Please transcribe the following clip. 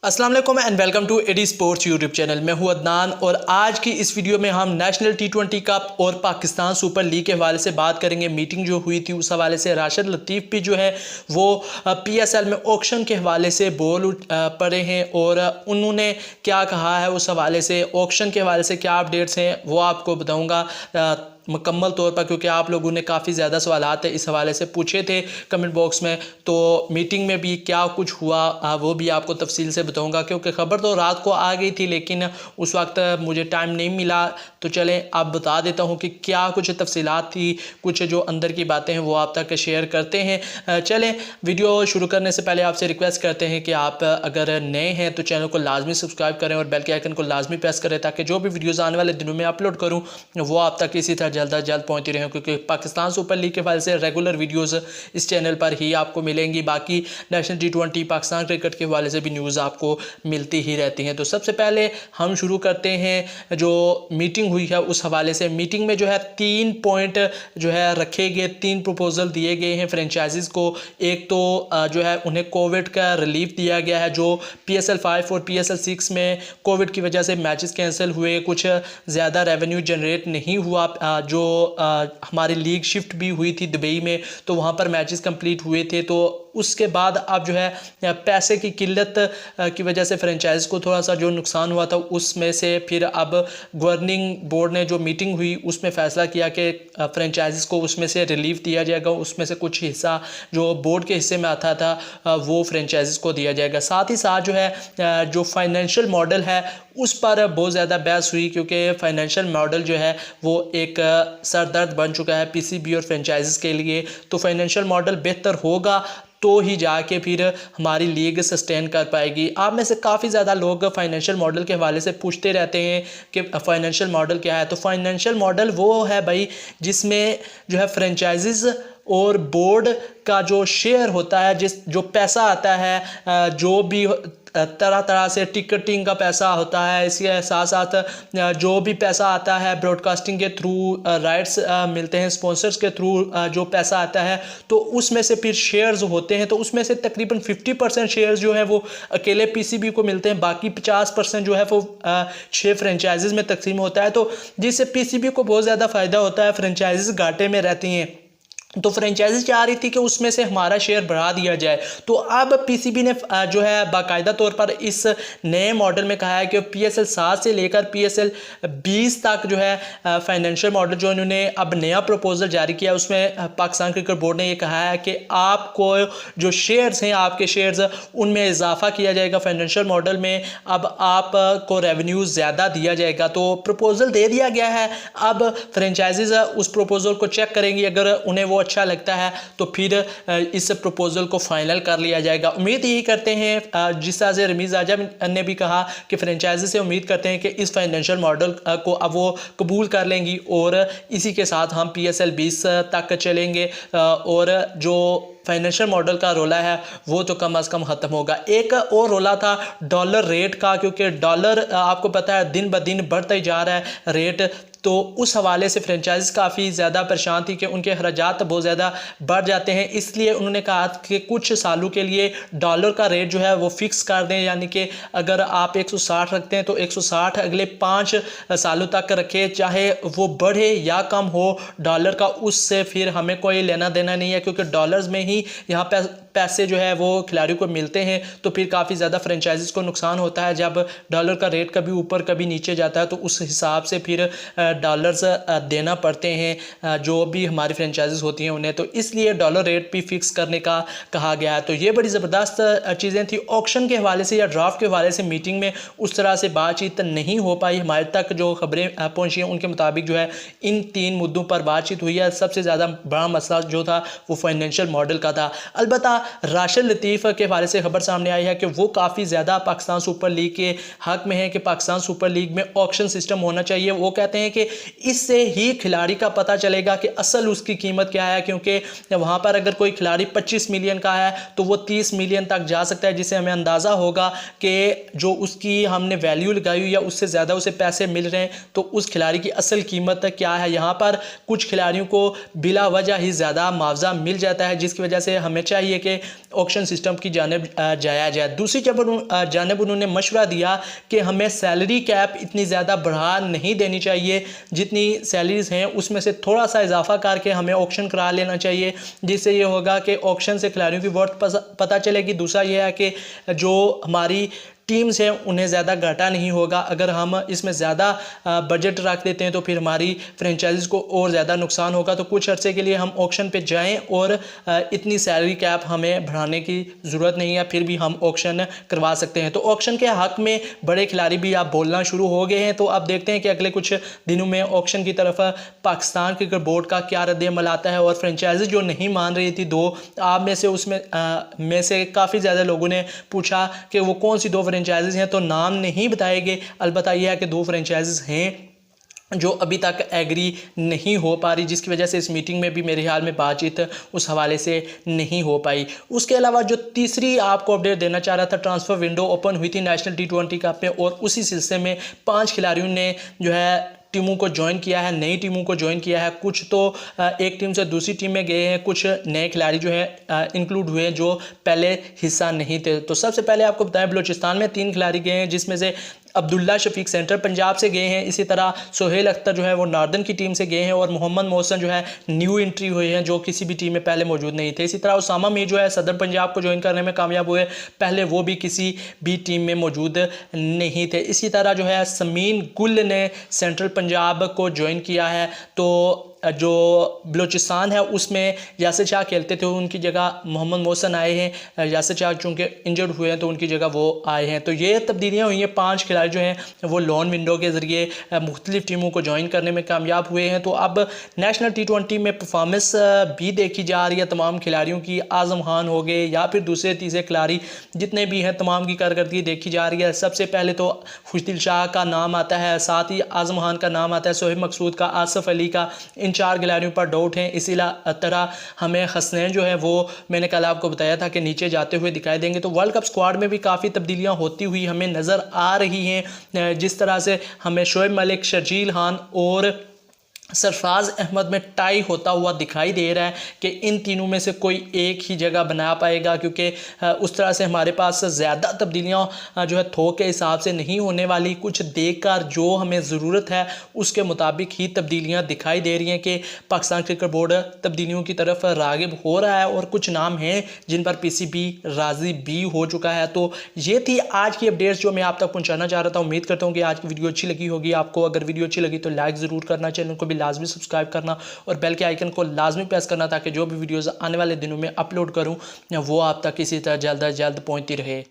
अस्सलाम वालेकुम and welcome to AD sports YouTube channel. मैं हूं अदनान और आज की इस वीडियो में हम नेशनल टी20 कप और पाकिस्तान सुपर लीग के हवाले से बात करेंगे। मीटिंग जो हुई थी उस हवाले से राशिद लतीफ़ भी जो है वो पीएसएल में ऑक्शन के हवाले से बोल पड़े हैं और उन्होंने क्या कहा है उस हवाले से, ऑक्शन के हवाले से क्या अपडेट्स हैं वो आपको बताऊँगा मुकम्मल तौर पर, क्योंकि आप लोगों ने काफ़ी ज़्यादा सवालात इस हवाले से पूछे थे कमेंट बॉक्स में। तो मीटिंग में भी क्या कुछ हुआ वो भी आपको तफसील से बताऊंगा, क्योंकि ख़बर तो रात को आ गई थी लेकिन उस वक्त मुझे टाइम नहीं मिला। तो चलें अब बता देता हूं कि क्या कुछ तफसीलात थी, कुछ जो अंदर की बातें हैं वो आप तक शेयर करते हैं। चलें वीडियो शुरू करने से पहले आपसे रिक्वेस्ट करते हैं कि आप अगर नए हैं तो चैनल को लाजमी सब्सक्राइब करें और बेल के आइकन को लाजमी प्रेस करें ताकि जो भी वीडियोज़ आने वाले दिनों में अपलोड करूँ वो आप तक इसी तरह जल्द अज जल्द पहुंचती रहे, क्योंकि पाकिस्तान सुपर लीग के हवाले से रेगुलर वीडियोस इस चैनल पर ही आपको मिलेंगी। बाकी नेशनल टी20 पाकिस्तान क्रिकेट के हवाले से भी न्यूज़ आपको मिलती ही रहती हैं। तो सबसे पहले हम शुरू करते हैं जो मीटिंग हुई है उस हवाले से। मीटिंग में जो है 3 पॉइंट जो है रखे गए, 3 प्रपोजल दिए गए हैं फ्रेंचाइजीज़ को। एक तो जो है उन्हें कोविड का रिलीफ दिया गया है, जो PSL 5 और PSL 6 में कोविड की वजह से मैचेस कैंसिल हुए, कुछ ज़्यादा रेवेन्यू जनरेट नहीं हुआ, जो हमारी लीग शिफ्ट भी हुई थी दुबई में तो वहाँ पर मैचेस कंप्लीट हुए थे। तो उसके बाद अब जो है पैसे की किल्लत की वजह से फ्रेंचाइज को थोड़ा सा जो नुकसान हुआ था उसमें से फिर अब गवर्निंग बोर्ड ने जो मीटिंग हुई उसमें फ़ैसला किया कि फ्रेंचाइज को उसमें से रिलीफ दिया जाएगा, उसमें से कुछ हिस्सा जो बोर्ड के हिस्से में आता था वो फ्रेंचाइज को दिया जाएगा। साथ ही साथ जो है जो फाइनेंशियल मॉडल है उस पर बहुत ज़्यादा बहस हुई, क्योंकि फाइनेंशियल मॉडल जो है वो एक सरदर्द बन चुका है PCB और फ्रेंचाइज़ के लिए। तो फाइनेंशियल मॉडल बेहतर होगा तो ही जाके फिर हमारी लीग सस्टेन कर पाएगी। आप में से काफ़ी ज़्यादा लोग फाइनेंशियल मॉडल के हवाले से पूछते रहते हैं कि फाइनेंशियल मॉडल क्या है। तो फाइनेंशियल मॉडल वो है भाई जिसमें जो है फ्रेंचाइजीज़ और बोर्ड का जो शेयर होता है, जो पैसा आता है, जो भी तरह तरह से टिकटिंग का पैसा होता है, इसके साथ साथ जो भी पैसा आता है ब्रॉडकास्टिंग के थ्रू, राइट्स मिलते हैं स्पॉन्सर्स के थ्रू, जो पैसा आता है तो उसमें से फिर शेयर्स होते हैं। तो उसमें से तकरीबन 50% शेयर्स जो है वो अकेले PCB को मिलते हैं, बाकी 50% जो है वो 6 फ्रेंचाइजीज़ में तकसीम होता है। तो जिससे PCB को बहुत ज़्यादा फ़ायदा होता है, फ्रेंचाइजीज़ घाटे में रहती हैं। तो फ्रेंचाइजी चाह रही थी कि उसमें से हमारा शेयर बढ़ा दिया जाए। तो अब PCB ने जो है बाकायदा तौर पर इस नए मॉडल में कहा है कि PSL 7 से लेकर PSL 20 तक जो है फाइनेंशियल मॉडल जो इन्होंने अब नया प्रपोजल जारी किया उसमें पाकिस्तान क्रिकेट बोर्ड ने ये कहा है कि आपको जो शेयर्स हैं आपके शेयर्स उनमें इजाफा किया जाएगा फाइनेंशियल मॉडल में। अब आपको रेवेन्यू ज़्यादा दिया जाएगा। तो प्रपोजल दे दिया गया है, अब फ्रेंचाइजीज उस प्रपोजल को चेक करेंगी, अगर उन्हें वो अच्छा लगता है तो फिर इस प्रपोजल को फाइनल कर लिया जाएगा। उम्मीद यही करते हैं, जिस तरह से रमीज़ आजम ने भी कहा कि फ्रेंचाइजी से उम्मीद करते हैं कि इस फाइनेंशियल मॉडल को अब वो कबूल कर लेंगी और इसी के साथ हम PSL 20 तक चलेंगे और जो फाइनेंशियल मॉडल का रोला है वो तो कम अज़ कम ख़त्म होगा। एक और रोला था डॉलर रेट का, क्योंकि डॉलर आपको पता है दिन ब दिन बढ़ता ही जा रहा है रेट। तो उस हवाले से फ्रेंचाइज काफ़ी ज़्यादा परेशान थी कि उनके अखराजात बहुत ज़्यादा बढ़ जाते हैं, इसलिए उन्होंने कहा कि कुछ सालों के लिए डॉलर का रेट जो है वो फ़िक्स कर दें, यानी कि अगर आप 160 रखते हैं तो 160 अगले 5 सालों तक रखें, चाहे वो बढ़े या कम हो डॉलर का, उससे फिर हमें कोई लेना देना नहीं है, क्योंकि डॉलर्स में ही यहाँ पर पैसे जो है वो खिलाड़ियों को मिलते हैं। तो फिर काफ़ी ज़्यादा फ्रेंचाइजीज को नुकसान होता है जब डॉलर का रेट कभी ऊपर कभी नीचे जाता है, तो उस हिसाब से फिर डॉलर्स देना पड़ते हैं जो भी हमारी फ्रेंचाइजीज होती हैं उन्हें। तो इसलिए डॉलर रेट भी फिक्स करने का कहा गया है। तो ये बड़ी ज़बरदस्त चीज़ें थी। ऑक्शन के हवाले से या ड्राफ्ट के हवाले से मीटिंग में उस तरह से बातचीत नहीं हो पाई। हमारे तक जो खबरें पहुँची हैं उनके मुताबिक जो है इन 3 मुद्दों पर बातचीत हुई है। सबसे ज़्यादा बड़ा मसला जो था वो फाइनेंशियल मॉडल का था। अलबत्ता राशिद लतीफ़ के हवाले से खबर सामने आई है कि वो काफ़ी ज़्यादा पाकिस्तान सुपर लीग के हक़ में है कि पाकिस्तान सुपर लीग में ऑक्शन सिस्टम होना चाहिए। वो कहते हैं कि इससे ही खिलाड़ी का पता चलेगा कि असल उसकी कीमत क्या है, क्योंकि वहाँ पर अगर कोई खिलाड़ी 25 मिलियन का है तो वो 30 मिलियन तक जा सकता है, जिससे हमें अंदाज़ा होगा कि जो उसकी हमने वैल्यू लगाई हुई या उससे ज़्यादा उसे पैसे मिल रहे हैं तो उस खिलाड़ी की असल कीमत क्या है। यहाँ पर कुछ खिलाड़ियों को बिला वजह ही ज़्यादा मुआवजा मिल जाता है, जिसकी वजह वजह से हमें चाहिए कि ऑक्शन सिस्टम की जानिब जाया जाए। दूसरी जानिब उन्होंने मशवरा दिया कि हमें सैलरी कैप इतनी ज़्यादा बढ़ा नहीं देनी चाहिए, जितनी सैलरीज हैं उसमें से थोड़ा सा इजाफा करके हमें ऑक्शन करा लेना चाहिए, जिससे ये होगा कि ऑक्शन से खिलाड़ियों की वर्थ पता चलेगी। दूसरा ये है कि जो हमारी टीम्स हैं उन्हें ज़्यादा घाटा नहीं होगा। अगर हम इसमें ज़्यादा बजट रख देते हैं तो फिर हमारी फ्रेंचाइजीज़ को और ज़्यादा नुकसान होगा। तो कुछ अर्से के लिए हम ऑक्शन पे जाएं और इतनी सैलरी कैप हमें बढ़ाने की ज़रूरत नहीं है, फिर भी हम ऑक्शन करवा सकते हैं। तो ऑक्शन के हक़ में बड़े खिलाड़ी भी आप बोलना शुरू हो गए हैं। तो अब देखते हैं कि अगले कुछ दिनों में ऑक्शन की तरफ पाकिस्तान क्रिकेट बोर्ड का क्या रद्द-ए-अमल आता है। और फ्रेंचाइजी जो नहीं मान रही थी, दो आप में से उसमें में से काफ़ी ज़्यादा लोगों ने पूछा कि वो कौन सी दो फ्रेंचाइजीज हैं, तो नाम नहीं बताए गए। अलबत्ता यह है कि दो फ्रेंचाइजीज हैं जो अभी तक एग्री नहीं हो पा रही, जिसकी वजह से इस मीटिंग में भी मेरे ख्याल में बातचीत उस हवाले से नहीं हो पाई। उसके अलावा जो तीसरी आपको अपडेट देना चाह रहा था, ट्रांसफ़र विंडो ओपन हुई थी नेशनल T20 कप में और उसी सिलसिले में 5 खिलाड़ियों ने जो है टीमों को ज्वाइन किया है, नई टीमों को ज्वाइन किया है। कुछ तो एक टीम से दूसरी टीम में गए हैं, कुछ नए खिलाड़ी जो है इंक्लूड हुए हैं जो पहले हिस्सा नहीं थे। तो सबसे पहले आपको बताएं, बलूचिस्तान में 3 खिलाड़ी गए हैं, जिसमें से अब्दुल्ला शफीक सेंट्रल पंजाब से गए हैं। इसी तरह सोहेल अख्तर जो है वो नार्दर्न की टीम से गए हैं और मोहम्मद मोहसन जो है न्यू एंट्री हुए हैं जो किसी भी टीम में पहले मौजूद नहीं थे। इसी तरह उसामा मीर जो है सदर पंजाब को ज्वाइन करने में कामयाब हुए, पहले वो भी किसी भी टीम में मौजूद नहीं थे। इसी तरह जो है समीन गुल ने सेंट्रल पंजाब को ज्वाइन किया है। तो जो बलूचिस्तान है उसमें यासिर शाह खेलते थे, उनकी जगह मोहम्मद मोहसन आए हैं। यासिर शाह चूँकि इंजर्ड हुए हैं तो उनकी जगह वो आए हैं। तो ये तब्दीलियाँ हुई हैं। 5 खिलाड़ी जो हैं वो लोन विंडो के ज़रिए मुख्तलिफ टीमों को ज्वाइन करने में कामयाब हुए हैं। तो अब नेशनल T20 में परफॉर्मेंस भी देखी जा रही है तमाम खिलाड़ियों की। आज़म खान हो गए या फिर दूसरे तीसरे खिलाड़ी जितने भी हैं, तमाम की कारकर्दगी देखी जा रही है। सबसे पहले तो खुशदिल शाह का नाम आता है, साथ ही आज़म खान का नाम आता है, सोहेब मकसूद का, आसिफ अली का। इन 4 खिलाड़ियों पर डाउट हैं। इसी तरह हमें हसनैन जो है वो मैंने कल आपको बताया था कि नीचे जाते हुए दिखाई देंगे। तो वर्ल्ड कप स्क्वाड में भी काफ़ी तब्दीलियां होती हुई हमें नज़र आ रही हैं। जिस तरह से हमें शोएब मलिक, शर्जील खान और सरफराज अहमद में टाई होता हुआ दिखाई दे रहा है कि इन तीनों में से कोई एक ही जगह बना पाएगा, क्योंकि उस तरह से हमारे पास ज़्यादा तब्दीलियां जो है थोक के हिसाब से नहीं होने वाली। कुछ देखकर जो हमें ज़रूरत है उसके मुताबिक ही तब्दीलियां दिखाई दे रही हैं कि पाकिस्तान क्रिकेट बोर्ड तब्दीलियों की तरफ राग़िब हो रहा है और कुछ नाम हैं जिन पर PCB राज़ी भी हो चुका है। तो ये थी आज की अपडेट्स जो मैं आप तक पहुँचाना चाह रहा था। उम्मीद करता हूँ कि आज की वीडियो अच्छी लगी होगी आपको। अगर वीडियो अच्छी लगी तो लाइक ज़रूर करना, चैनल को भी लाजमी सब्सक्राइब करना और बेल के आइकन को लाजमी प्रेस करना, ताकि जो भी वीडियोस आने वाले दिनों में अपलोड करूं वो आप तक इसी तरह जल्द अज जल्द पहुंचती रहे।